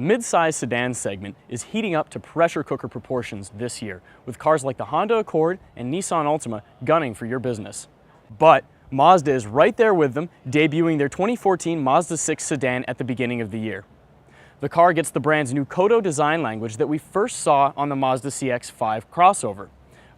The mid-size sedan segment is heating up to pressure cooker proportions this year, with cars like the Honda Accord and Nissan Altima gunning for your business. But Mazda is right there with them, debuting their 2014 Mazda6 sedan at the beginning of the year. The car gets the brand's new Kodo design language that we first saw on the Mazda CX-5 crossover.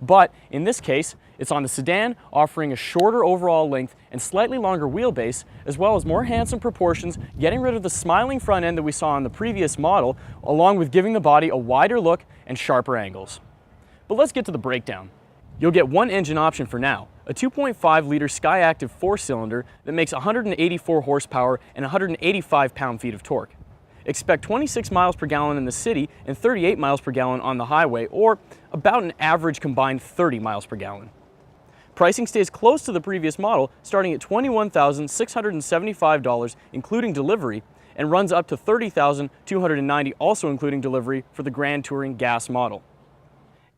But in this case, it's on the sedan, offering a shorter overall length and slightly longer wheelbase, as well as more handsome proportions, getting rid of the smiling front end that we saw on the previous model, along with giving the body a wider look and sharper angles. But let's get to the breakdown. You'll get one engine option for now, a 2.5-liter Skyactiv 4-cylinder that makes 184 horsepower and 185 pound-feet of torque. Expect 26 miles per gallon in the city and 38 miles per gallon on the highway, or about an average combined 30 miles per gallon. Pricing stays close to the previous model, starting at $21,675 including delivery, and runs up to $30,290 also including delivery for the Grand Touring gas model.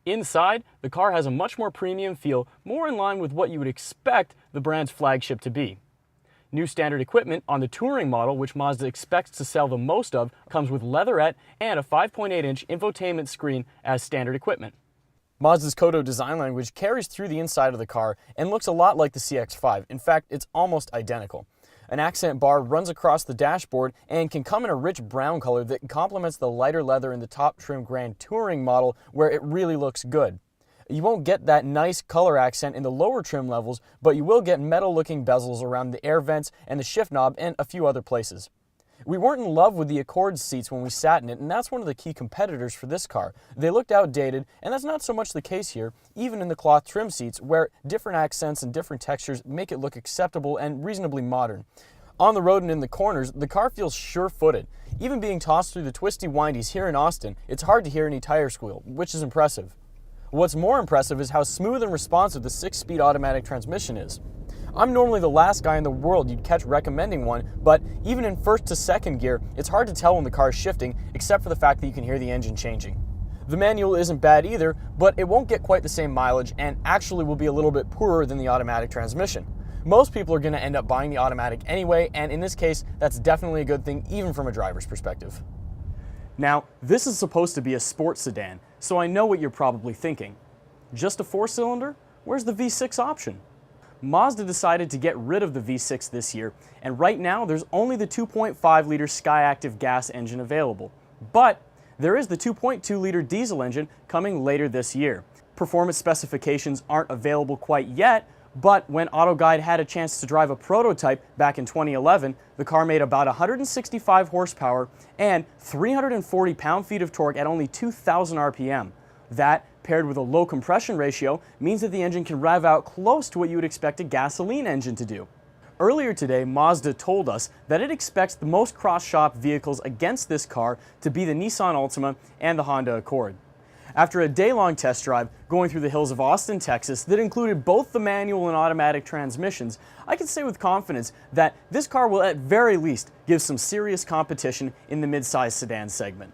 Inside, the car has a much more premium feel, more in line with what you would expect the brand's flagship to be. New standard equipment on the Touring model, which Mazda expects to sell the most of, comes with leatherette and a 5.8-inch infotainment screen as standard equipment. Mazda's Kodo design language carries through the inside of the car and looks a lot like the CX-5. In fact, it's almost identical. An accent bar runs across the dashboard and can come in a rich brown color that complements the lighter leather in the top trim Grand Touring model, where it really looks good. You won't get that nice color accent in the lower trim levels, but you will get metal-looking bezels around the air vents and the shift knob and a few other places. We weren't in love with the Accord seats when we sat in it, and that's one of the key competitors for this car. They looked outdated, and that's not so much the case here, even in the cloth trim seats, where different accents and different textures make it look acceptable and reasonably modern. On the road and in the corners, the car feels sure-footed. Even being tossed through the twisty windies here in Austin, it's hard to hear any tire squeal, which is impressive. What's more impressive is how smooth and responsive the 6-speed automatic transmission is. I'm normally the last guy in the world you'd catch recommending one, but even in first to second gear, it's hard to tell when the car is shifting, except for the fact that you can hear the engine changing. The manual isn't bad either, but it won't get quite the same mileage and actually will be a little bit poorer than the automatic transmission. Most people are going to end up buying the automatic anyway, and in this case, that's definitely a good thing, even from a driver's perspective. Now, this is supposed to be a sports sedan, so I know what you're probably thinking. Just a 4-cylinder? Where's the V6 option? Mazda decided to get rid of the V6 this year, and right now there's only the 2.5-liter Skyactiv gas engine available. But there is the 2.2-liter diesel engine coming later this year. Performance specifications aren't available quite yet, but when AutoGuide had a chance to drive a prototype back in 2011, the car made about 165 horsepower and 340 pound-feet of torque at only 2,000 RPM. That, paired with a low compression ratio, means that the engine can rev out close to what you would expect a gasoline engine to do. Earlier today, Mazda told us that it expects the most cross-shop vehicles against this car to be the Nissan Altima and the Honda Accord. After a day-long test drive going through the hills of Austin, Texas, that included both the manual and automatic transmissions, I can say with confidence that this car will at very least give some serious competition in the mid-size sedan segment.